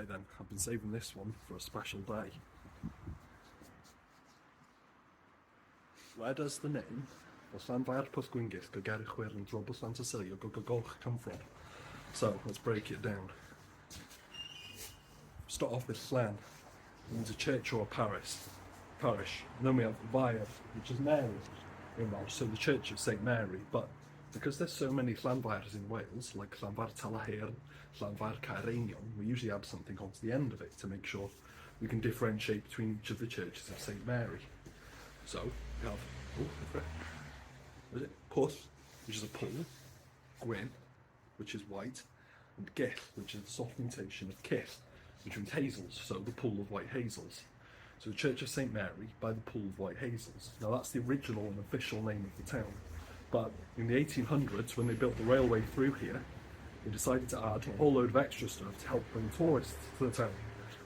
Right then, I've been saving this one for a special day. Where does the name o Llanfair Pwllgwyngyll Gygeru Chwyrn Drobwll Llantysilio Gogolch come from? So let's break it down. Start off with Llan, means a church or a parish. And then we have Fair, which is Mary in Welsh, so the Church of St Mary. But because there's so many Llanfaires in Wales, like Llanfair Talahir, Llanfair Caerenion, we usually add something onto the end of it to make sure we can differentiate between each of the churches of St Mary. So we have Pwll, which is a pool, Gwyn, which is white, and Gill, which is the soft mutation of Kill, which means hazels, so the pool of white hazels. So the Church of St Mary by the Pool of White Hazels. Now that's the original and official name of the town. But in the 1800s, when they built the railway through here, they decided to add a whole load of extra stuff to help bring tourists to the town.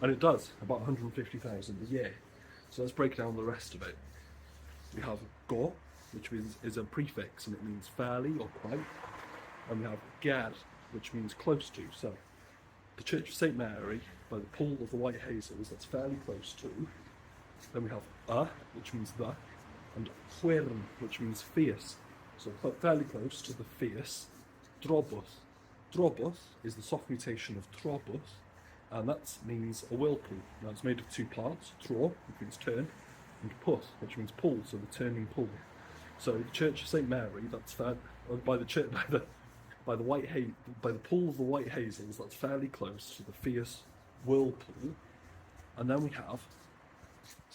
And it does, about 150,000 a year. So let's break down the rest of it. We have Go, which is a prefix and it means fairly or quite. And we have Ger, which means close to. So the Church of St Mary by the Pool of the White Hazels, that's fairly close to. Then we have which means the, and Chwyrn, which means fierce. So fairly close to the fierce. Drobwll. Drobwll is the soft mutation of Trobwll, and that means a whirlpool. Now it's made of two parts, Tro, which means turn, and Pwll, which means pool, so the turning pool. So the Church of St Mary, that's by the Pool of the White Hazels, that's fairly close to the fierce whirlpool. And then we have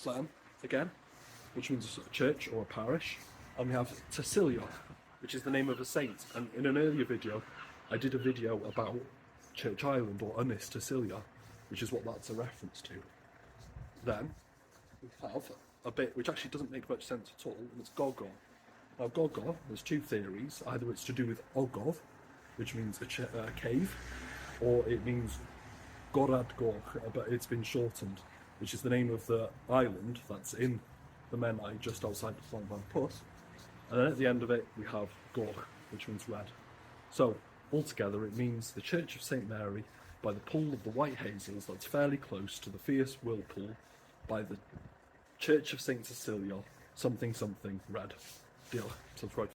Llan again, which means a church or a parish, and we have Tysilio, which is the name of a saint. And in an earlier video, I did a video about Church Island or Ynys Tysilio, which is what that's a reference to. Then we have a bit which actually doesn't make much sense at all, and it's Gogo. Now Gogo, there's two theories. Either it's to do with Ogof, which means a cave, or it means Gorad Goch, but it's been shortened, which is the name of the island that's in the Menai just outside of Llanfair Pwll. And then at the end of it we have Goch, which means red. So altogether it means the Church of St Mary by the Pool of the White Hazels, that's fairly close to the fierce whirlpool, by the Church of St Tysilio, something something red. Deal. Subscribe.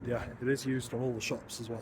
Yeah, it is used on all the shops as well.